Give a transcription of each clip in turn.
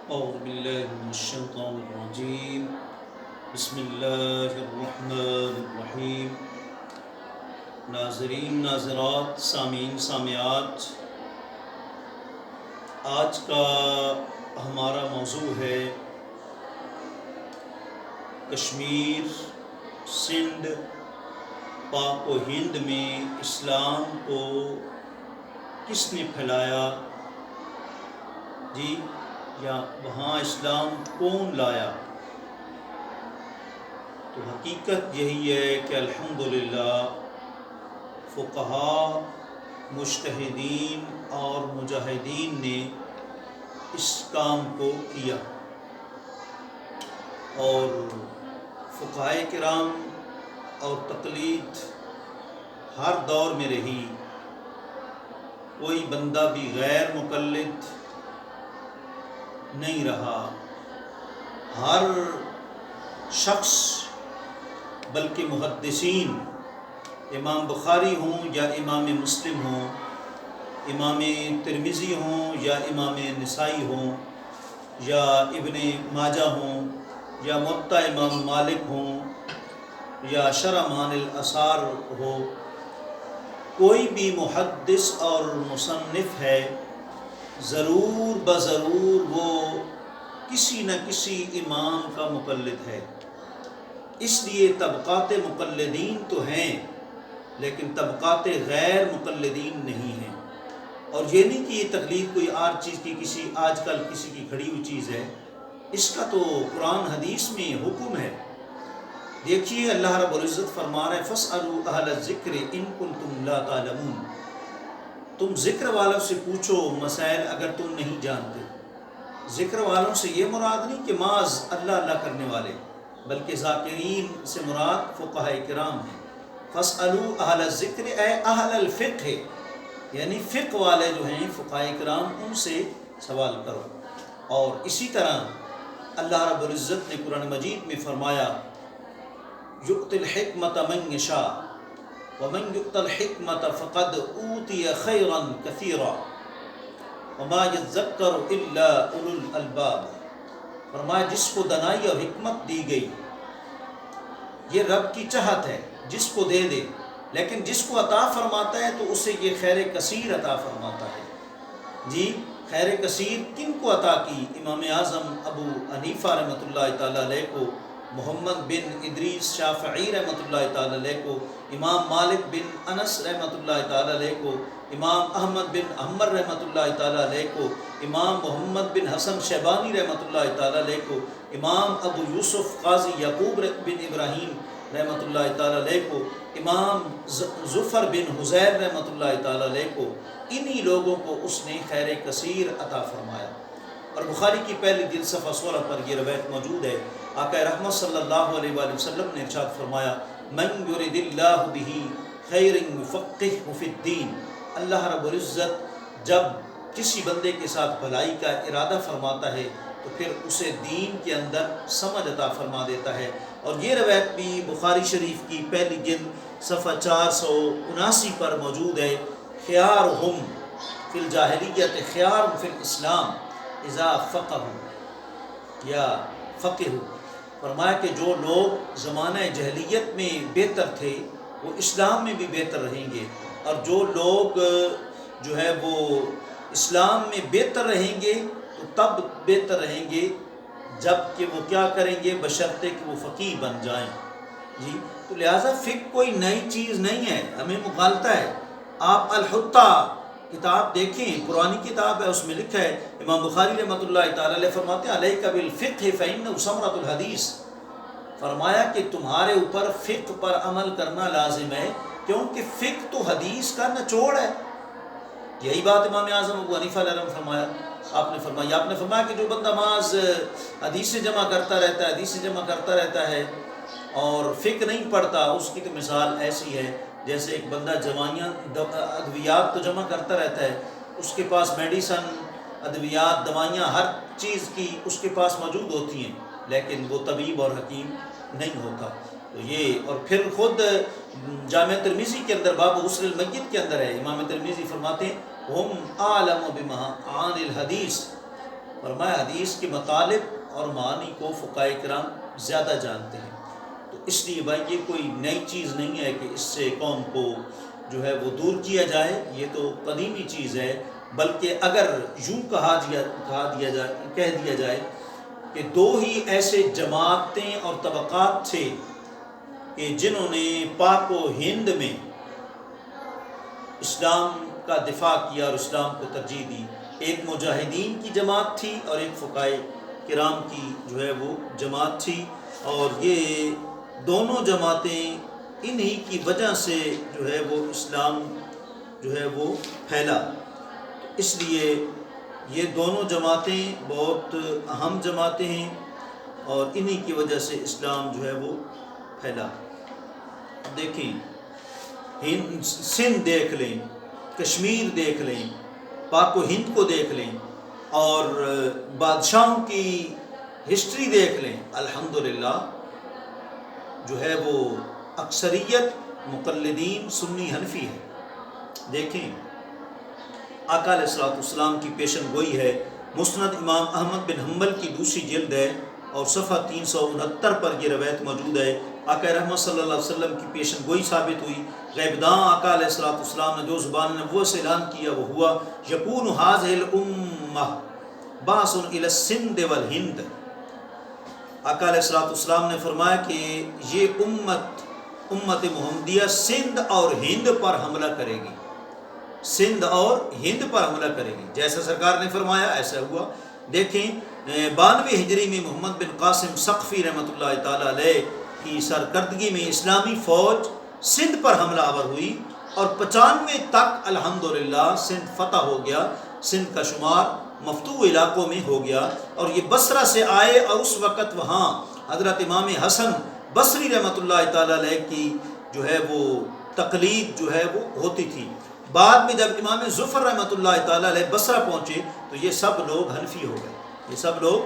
اعوذ باللہ من الشیطان الرجیم بسم اللہ الرحمن الرحیم۔ ناظرین، ناظرات، سامعین، سامعات، آج کا ہمارا موضوع ہے کشمیر، سندھ، پاک و ہند میں اسلام کو کس نے پھیلایا جی، یا وہاں اسلام کون لایا؟ تو حقیقت یہی ہے کہ الحمدللہ فقہاء، مجتہدین اور مجاہدین نے اس کام کو کیا، اور فقہائے کرام اور تقلید ہر دور میں رہی، کوئی بندہ بھی غیر مقلد نہیں رہا، ہر شخص بلکہ محدثین، امام بخاری ہوں یا امام مسلم ہوں، امام ترمذی ہوں یا امام نسائی ہوں، یا ابن ماجہ ہوں، یا موطا امام مالک ہوں، یا شرح معانی الاثار ہو، کوئی بھی محدث اور مصنف ہے، ضرور بضرور وہ کسی نہ کسی امام کا مقلد ہے۔ اس لیے طبقات مقلدین تو ہیں، لیکن طبقات غیر مقلدین نہیں ہیں۔ اور یہ نہیں کہ یہ تقلید کوئی اور چیز کی، کسی آج کل کسی کی کھڑی ہوئی چیز ہے، اس کا تو قرآن حدیث میں حکم ہے۔ دیکھیے اللہ رب العزت فرما رہے ہیں فَاسْأَلُوا أَهْلَ الذِّكْرِ إِن كُنتُمْ لَا تَعْلَمُونَ، تم ذکر والوں سے پوچھو مسائل اگر تم نہیں جانتے۔ ذکر والوں سے یہ مراد نہیں کہ معاذ اللہ اللہ کرنے والے، بلکہ ذاکرین سے مراد فقہاء کرام ہیں۔ فَاسْأَلُوا أَهْلَ الذِّكْرِ اے اہل الفقہ، یعنی فقہ والے جو ہیں فقہاء کرام، ان سے سوال کرو۔ اور اسی طرح اللہ رب العزت نے قرآن مجید میں فرمایا يُؤْتِ الْحِكْمَةَ مَنْ يَشَاءُ وَمَنْ يُؤْتَ الْحِكْمَةَ فَقَدْ أُوتِيَ خَيْرًا كَثِيرًا وَمَا يَذَّكَّرُ إِلَّا أُولُو الْأَلْبَابِ۔ فرمایا جس کو دانائی اور حکمت دی گئی، یہ رب کی چاہت ہے، جس کو دے دے، لیکن جس کو عطا فرماتا ہے تو اسے یہ خیر کثیر عطا فرماتا ہے۔ جی، خیر کثیر کن کو عطا کی؟ امام اعظم ابو حنیفہ رحمۃ اللہ تعالیٰ علیہ کو، محمد بن ادریس شافعی رحمۃ اللہ تعالیٰ علیہ کو، امام مالک بن انس رحمۃ اللہ تعالیٰ علیہ کو، امام احمد بن حنبل رحمۃ اللہ تعالیٰ علیہ کو، امام محمد بن حسن شیبانی رحمۃ اللہ تعالیٰ علیہ کو، امام ابو یوسف قاضی یعقوب بن ابراہیم رحمۃ اللہ تعالیٰ علیہ کو، امام ظفر بن حزیر رحمۃ اللہ تعالیٰ علیہ کو، انہی لوگوں کو اس نے خیر کثیر عطا فرمایا۔ اور بخاری کی پہلی جلد صفحہ 16 پر یہ روایت موجود ہے، آقا رحمت صلی اللہ علیہ وآلہ وسلم نے ارشاد فرمایا من یرد اللہ بہ خیر یفقہہ فی الدین۔ اللہ رب العزت جب کسی بندے کے ساتھ بھلائی کا ارادہ فرماتا ہے تو پھر اسے دین کے اندر سمجھ عطا فرما دیتا ہے۔ اور یہ روایت بھی بخاری شریف کی پہلی جلد صفحہ 479 پر موجود ہے، خیارہم فی الجاہلیت خیارہم فی الاسلام اذا فقہوا یا فقہوا۔ فرمایا کہ جو لوگ زمانہ جاہلیت میں بہتر تھے وہ اسلام میں بھی بہتر رہیں گے، اور جو لوگ جو ہے وہ اسلام میں بہتر رہیں گے تو تب بہتر رہیں گے جب کہ وہ کیا کریں گے، بشرطے کہ وہ فقیہ بن جائیں۔ جی، تو لہٰذا فقہ کوئی نئی چیز نہیں ہے، ہمیں مغالطہ ہے۔ آپ الحطہ کتاب دیکھیں، قرآنی کتاب ہے، اس میں لکھا ہے، امام بخاری رحمۃ اللہ تعالیٰ علیہ فرماتے ہیں علیک بالفقہ فإنہ ثمرۃ الحدیث۔ فرمایا کہ تمہارے اوپر فقہ پر عمل کرنا لازم ہے، کیونکہ فقہ تو حدیث کا نچوڑ ہے۔ یہی بات امام اعظم ابو حنیفہ علیہ رحمۃ فرمایا، آپ نے فرمایا کہ جو بندہ محض حدیث سے جمع کرتا رہتا ہے اور فقہ نہیں پڑھتا، اس کی تو مثال ایسی ہے جیسے ایک بندہ ادویات تو جمع کرتا رہتا ہے، اس کے پاس میڈیسن، ادویات، دوائیاں، ہر چیز کی اس کے پاس موجود ہوتی ہیں، لیکن وہ طبیب اور حکیم نہیں ہوتا۔ تو یہ، اور پھر خود جامع ترمذی کے اندر باب غسل المیت کے اندر ہے، امام ترمذی فرماتے ہیں ہم عالم بمعانی الحدیث، فرمایا حدیث کے مطالب اور معانی کو فقہاء کرام زیادہ جانتے ہیں، تو اس لیے بھائی یہ کوئی نئی چیز نہیں ہے کہ اس سے قوم کو جو ہے وہ دور کیا جائے، یہ تو قدیمی چیز ہے، بلکہ اگر یوں کہہ دیا جائے کہ دو ہی ایسے جماعتیں اور طبقات تھے کہ جنہوں نے پاک و ہند میں اسلام کا دفاع کیا اور اسلام کو ترجیح دی، ایک مجاہدین کی جماعت تھی اور ایک فقہاء کرام کی جو ہے وہ جماعت تھی، اور یہ دونوں جماعتیں انہی کی وجہ سے جو ہے وہ اسلام جو ہے وہ پھیلا۔ اس لیے یہ دونوں جماعتیں بہت اہم جماعتیں ہیں اور انہی کی وجہ سے اسلام جو ہے وہ پھیلا۔ دیکھیں، سندھ دیکھ لیں، کشمیر دیکھ لیں، پاک و ہند کو دیکھ لیں، اور بادشاہوں کی ہسٹری دیکھ لیں، الحمدللہ جو ہے وہ اکثریت مقلدین سنی حنفی ہے۔ دیکھیں، آقا علیہ الصلوۃ والسلام کی پیشن گوئی ہے، مسند امام احمد بن حنبل کی دوسری جلد ہے اور صفحہ 369 پر یہ روایت موجود ہے۔ آقا رحمت صلی اللہ علیہ وسلم کی پیشن گوئی ثابت ہوئی، غیب داں آقا علیہ الصلوۃ والسلام نے جو زبان نبوت سے اعلان کیا وہ ہوا، یکون ھذہ الامہ بعث الی السندھ والہند۔ آقا علیہ الصلوۃ والسلام نے فرمایا کہ یہ امت محمدیہ سندھ اور ہند پر حملہ کرے گی، سندھ اور ہند پر حملہ کرے گی، جیسا سرکار نے فرمایا ایسا ہوا۔ دیکھیں، 92 ہجری میں محمد بن قاسم ثقفی رحمۃ اللہ تعالی علیہ کی سرکردگی میں اسلامی فوج سندھ پر حملہ آور ہوئی اور 95 تک الحمدللہ سندھ فتح ہو گیا، سندھ کا شمار مفتوح علاقوں میں ہو گیا، اور یہ بصرہ سے آئے، اور اس وقت وہاں حضرت امام حسن بصری رحمۃ اللہ تعالی علیہ کی جو ہے وہ تقلید جو ہے وہ ہوتی تھی۔ بعد میں جب امام ظفر رحمۃ اللہ تعالی علیہ بصرہ پہنچے تو یہ سب لوگ حنفی ہو گئے، یہ سب لوگ۔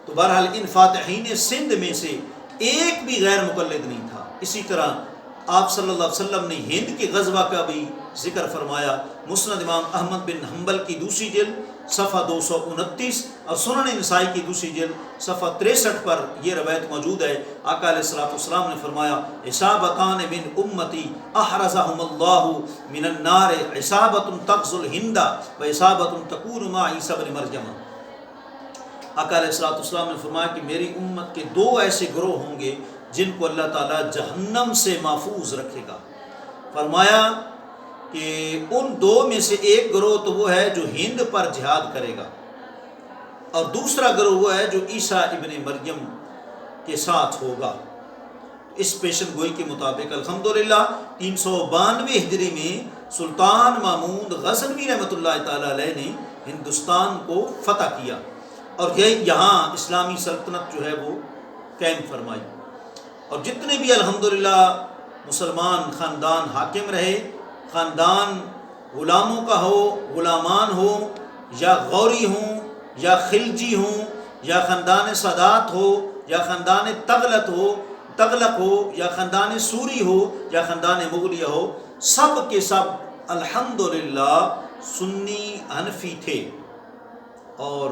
تو بہرحال ان فاتحین سندھ میں سے ایک بھی غیر مقلد نہیں تھا۔ اسی طرح آپ صلی اللہ علیہ وسلم نے ہند کے غزوہ کا بھی ذکر فرمایا، مسند امام احمد بن حنبل کی دوسری جلد صفحہ 229 اور سنن نسائی کی دوسری جلد صفحہ 63 پر یہ روایت موجود ہے۔ آقا علیہ الصلوۃ والسلام نے فرمایا، عصابتان من امتی احرزہم اللہ من النار، عصابۃ تغزو الہند و عصابۃ تکون مع عیسی بن مریم۔ آقا علیہ الصلوۃ والسلام نے فرمایا کہ میری امت کے دو ایسے گروہ ہوں گے جن کو اللہ تعالیٰ جہنم سے محفوظ رکھے گا۔ فرمایا کہ ان دو میں سے ایک گروہ تو وہ ہے جو ہند پر جہاد کرے گا، اور دوسرا گروہ وہ ہے جو عیسیٰ ابن مریم کے ساتھ ہوگا۔ اس پیشن گوئی کے مطابق الحمدللہ 392 ہجری میں سلطان محمود غزنوی رحمۃ اللہ تعالی علیہ نے ہندوستان کو فتح کیا، اور یہاں اسلامی سلطنت جو ہے وہ قائم فرمائی، اور جتنے بھی الحمدللہ مسلمان خاندان حاکم رہے، خاندان غلاموں کا ہو، غلامان ہو، یا غوری ہوں یا خلجی ہوں، یا خاندان سادات ہو یا خاندان تغلق ہو، یا خاندان سوری ہو یا خاندان مغلیہ ہو، سب کے سب الحمدللہ سنی حنفی تھے، اور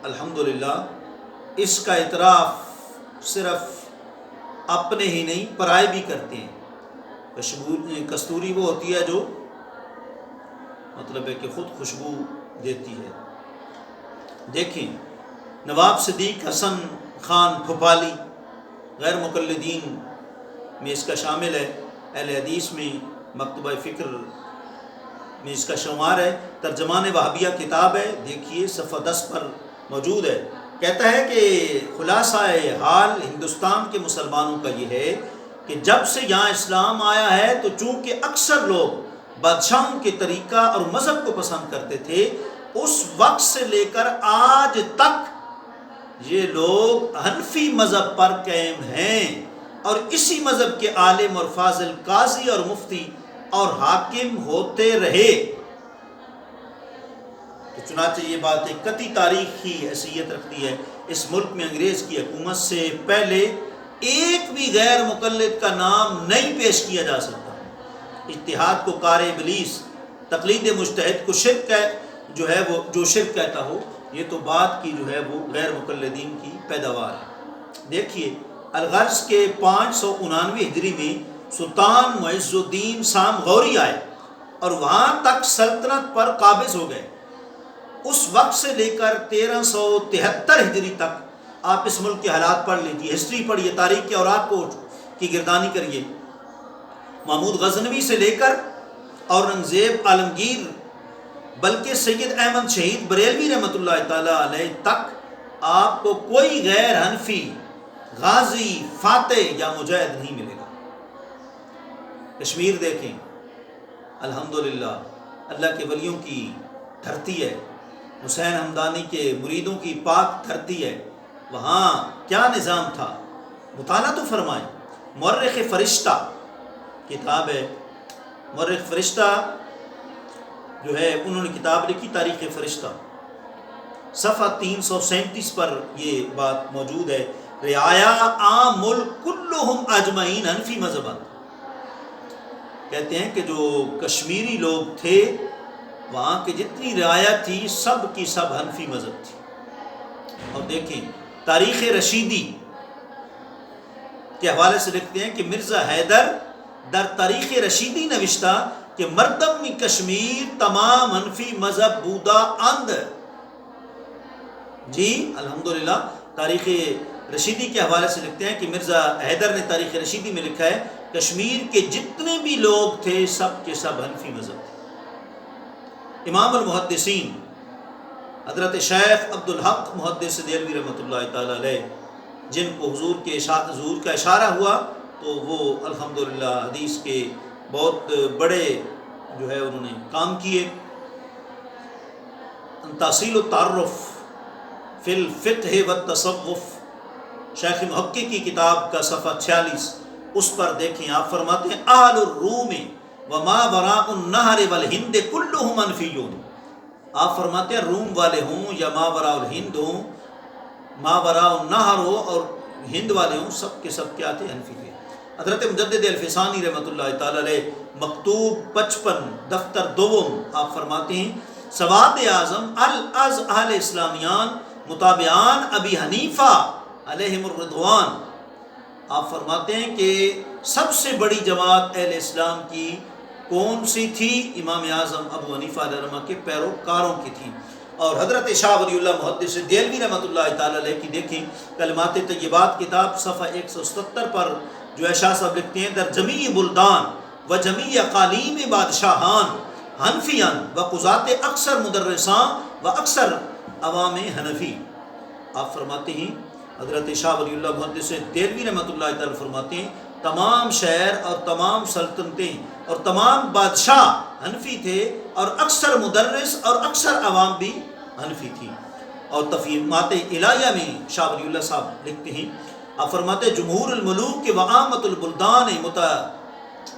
الحمدللہ اس کا اعتراف صرف اپنے ہی نہیں پرائے بھی کرتے ہیں۔ کستوری وہ ہوتی ہے جو مطلب ہے کہ خود خوشبو دیتی ہے۔ دیکھیں، نواب صدیق حسن خان بھوپالی غیر مقلدین میں اس کا شامل ہے، اہل حدیث میں مکتبہ فکر میں اس کا شمار ہے، ترجمان وہابیہ کتاب ہے، دیکھیے صفحہ 10 پر موجود ہے۔ کہتا ہے کہ خلاصہ حال ہندوستان کے مسلمانوں کا یہ ہے کہ جب سے یہاں اسلام آیا ہے تو چونکہ اکثر لوگ بادشاہوں کے طریقہ اور مذہب کو پسند کرتے تھے، اس وقت سے لے کر آج تک یہ لوگ حنفی مذہب پر قائم ہیں، اور اسی مذہب کے عالم اور فاضل قاضی اور مفتی اور حاکم ہوتے رہے۔ تو چنانچہ یہ بات ایک قطعی تاریخی حیثیت رکھتی ہے۔ اس ملک میں انگریز کی حکومت سے پہلے ایک بھی غیر مقلد کا نام نہیں پیش کیا جا سکتا۔ اتحاد کو کار ابلیس، تقلید مجتہد کو شرک جو ہے وہ جو شرک کہتا ہو، یہ تو بات کی جو ہے وہ غیر مقلدین کی پیداوار ہے۔ دیکھیے الغرض کے 599 ہجری میں سلطان معز الدین سام غوری آئے اور وہاں تک سلطنت پر قابض ہو گئے۔ اس وقت سے لے کر 1373 ہجری تک آپ اس ملک کے حالات پڑھ لیجیے، ہسٹری پڑھیے، تاریخ کے اوراق کو کی گردانی کریے۔ محمود غزنوی سے لے کر اورنگزیب عالمگیر، بلکہ سید احمد شہید بریلوی رحمۃ اللہ تعالی علیہ تک آپ کو کوئی غیر حنفی غازی، فاتح یا مجاہد نہیں ملے گا۔ کشمیر دیکھیں، الحمدللہ اللہ کے ولیوں کی دھرتی ہے، حسین ہمدانی کے مریدوں کی پاک دھرتی ہے۔ وہاں کیا نظام تھا، مطالعہ تو فرمائیں۔ مورخ فرشتہ کتاب ہے، مورخ فرشتہ جو ہے انہوں نے کتاب لکھی تاریخ فرشتہ، صفحہ 337 پر یہ بات موجود ہے۔ رعایا عام ملک کلہم اجمعین حنفی مذہباً، کہتے ہیں کہ جو کشمیری لوگ تھے وہاں کی جتنی رعایا تھی سب کی سب حنفی مذہب تھی۔ اور دیکھیں تاریخ رشیدی کے حوالے سے لکھتے ہیں کہ مرزا حیدر در تاریخ رشیدی نوشتہ کہ مردم کشمیر تمام حنفی مذہب بودا اند۔ جی الحمدللہ تاریخ رشیدی کے حوالے سے لکھتے ہیں کہ مرزا حیدر نے تاریخ رشیدی میں لکھا ہے کشمیر کے جتنے بھی لوگ تھے سب کے سب حنفی مذہب تھے۔ امام المحدثین حضرت شیخ عبدالحق محدث دہلوی رحمۃ اللہ تعالی علیہ، جن کو حضور کا اشارہ ہوا تو وہ الحمدللہ حدیث کے بہت بڑے جو ہے انہوں نے کام کیے۔ تحصیل التعرف فی الفقہ والتصوف، شیخ محقق کی کتاب کا صفحہ 46، اس پر دیکھیں آپ فرماتے ہیں اہل الروم وما وراء النہر والہند کلہم حنفیون۔ آپ فرماتے ہیں روم والے ہوں یا ما وراء الہند ہوں، ما وراء النہر ہو اور ہند والے ہوں، سب کے سب کیا تھے، حنفی تھے۔ حضرت مجدد الفسانی رحمۃ اللہ تعالی علیہ مکتوب 55 دفتر دوم آپ فرماتے ہیں سواد اعظم از اہل اسلامیان متابعان ابی حنیفہ علیہم الرضوان۔ آپ فرماتے ہیں کہ سب سے بڑی جماعت اہل اسلام کی کون سی تھی؟ امام اعظم ابو حنیفہ علیہ رحمہ کے پیروکاروں کی تھی۔ اور حضرت شاہ ولی اللہ محدث دہلوی رحمۃ اللہ تعالی علیہ کی دیکھیں کلمات طیبات کتاب صفحہ 177 پر جو ہے شاہ صاحب لکھتے ہیں در جمیع بلدان و جمیع اقالیم بادشاہان حنفیان و قضات اکثر مدرسان و اکثر عوام حنفی۔ آپ فرماتے ہیں حضرت شاہ ولی اللہ محدث دہلوی رحمۃ اللہ تعالی فرماتے ہیں تمام شہر اور تمام سلطنتیں اور تمام بادشاہ حنفی تھے اور اکثر مدرس اور اکثر عوام بھی حنفی تھی۔ اور تفہیمات الہیہ میں شاہ ولی اللہ صاحب لکھتے ہیں آپ فرماتے ہیں جمہور الملوک کے وعامت البلدان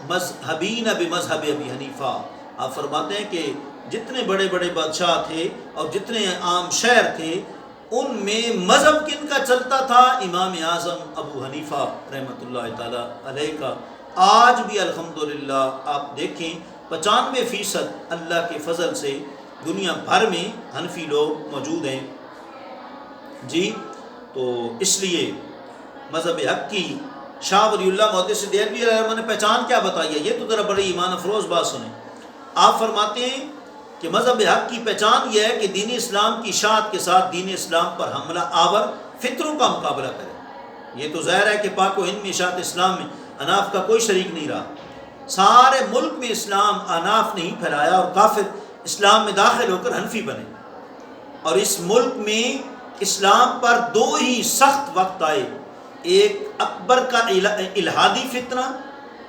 مذہبین بمذہب ابی حنیفہ۔ آپ فرماتے ہیں کہ جتنے بڑے بڑے بادشاہ تھے اور جتنے عام شہر تھے ان میں مذہب کن کا چلتا تھا؟ امام اعظم ابو حنیفہ رحمۃ اللہ تعالی علیہ کا۔ آج بھی الحمدللہ آپ دیکھیں 95% اللہ کے فضل سے دنیا بھر میں حنفی لوگ موجود ہیں۔ جی تو اس لیے مذہب حق کی شاہ ولی اللہ محدث دہلوی علیہ رحمہ نے پہچان کیا بتائی ہے، یہ تو ذرا بڑی ایمان افروز بات سنیں۔ آپ فرماتے ہیں کہ مذہب حق کی پہچان یہ ہے کہ دین اسلام کی اشاعت کے ساتھ دین اسلام پر حملہ آور فطروں کا مقابلہ کرے۔ یہ تو ظاہر ہے کہ پاک و ہند میں اشاعت اسلام میں اناف کا کوئی شریک نہیں رہا، سارے ملک میں اسلام اناف نہیں پھیلایا اور کافر اسلام میں داخل ہو کر حنفی بنے۔ اور اس ملک میں اسلام پر دو ہی سخت وقت آئے، ایک اکبر کا الہادی فتنہ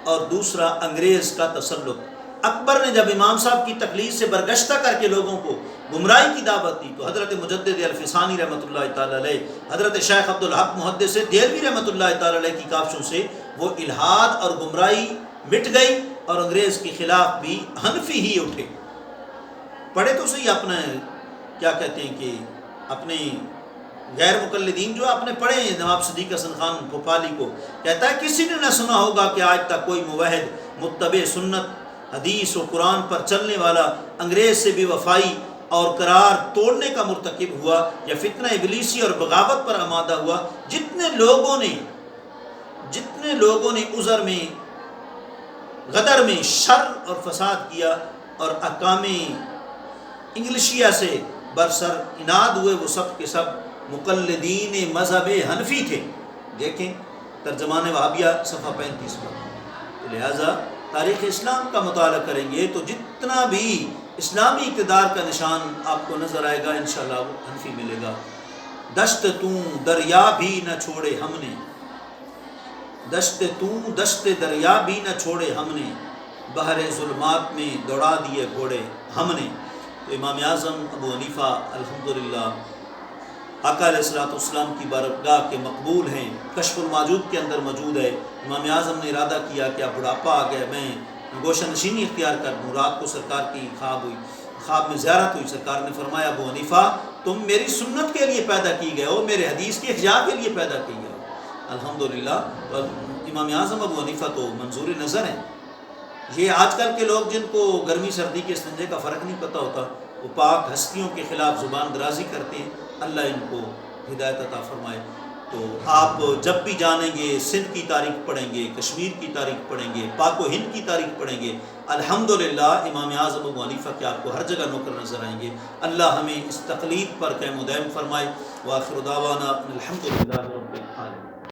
اور دوسرا انگریز کا تسلط۔ اکبر نے جب امام صاحب کی تقلید سے برگشتہ کر کے لوگوں کو گمراہی کی دعوت دی تو حضرت مجدد الفسانی رحمۃ اللہ تعالی علیہ، حضرت شیخ عبدالحق محدث دہلوی رحمۃ اللہ تعالی علیہ کی کاوشوں سے وہ الہاد اور گمراہی مٹ گئی اور انگریز کے خلاف بھی حنفی ہی اٹھے۔ پڑھے تو صحیح اپنا کیا کہتے ہیں کہ اپنے غیر مقلدین جو آپ نے پڑھے ہیں، نواب صدیق حسن خان بھوپالی کو کہتا ہے کسی نے نہ سنا ہوگا کہ آج تک کوئی موحد متبع سنت حدیث و قرآن پر چلنے والا انگریز سے بھی وفائی اور قرار توڑنے کا مرتکب ہوا یا فتنہ ابلیسی اور بغاوت پر آمادہ ہوا، جتنے لوگوں نے عذر میں، غدر میں شر اور فساد کیا اور احکام انگلشیہ سے برسر اناد ہوئے، وہ سب کے سب مقلدین مذہب حنفی تھے۔ دیکھیں ترجمان وہابیہ صفحہ 35 پر۔ تو لہٰذا تاریخ اسلام کا مطالعہ کریں گے تو جتنا بھی اسلامی اقتدار کا نشان آپ کو نظر آئے گا انشاءاللہ وہ حنفی ملے گا۔ دشت توں دریا بھی نہ چھوڑے ہم نے، دشت توں دشت دریا بھی نہ چھوڑے ہم نے، بحر ظلمات میں دوڑا دیے گھوڑے ہم نے۔ تو امام اعظم ابو حنیفہ الحمدللہ آقا علیہ الصلوۃ والسلام کی بارگاہ کے مقبول ہیں، کشف الموجود کے اندر موجود ہے۔ امام اعظم نے ارادہ کیا کہ اب بڑھاپا آ گیا، میں گوشہ نشینی اختیار کر دوں۔ رات کو سرکار کی خواب میں زیارت ہوئی، سرکار نے فرمایا ابو حنیفہ تم میری سنت کے لیے پیدا کی گئے ہو، میرے حدیث کی احیا کے لیے پیدا کی گئے ہو۔ الحمدللہ تو امام اعظم ابو حنیفہ تو منظور نظر ہیں۔ یہ آج کل کے لوگ جن کو گرمی سردی کے استنجے کا فرق نہیں پتہ ہوتا، وہ پاک ہستیوں کے خلاف زبان درازی کرتے ہیں، اللہ ان کو ہدایت عطا فرمائے۔ تو آپ جب بھی جانیں گے سندھ کی تاریخ پڑھیں گے، کشمیر کی تاریخ پڑھیں گے، پاک و ہند کی تاریخ پڑھیں گے، الحمدللہ امام اعظم ابو حنیفہ کے آپ کو ہر جگہ نوکر نظر آئیں گے۔ اللہ ہمیں اس تقلید پر قائم و دائم فرمائے۔ وآخر دعوانا الحمدللہ رب العالمین۔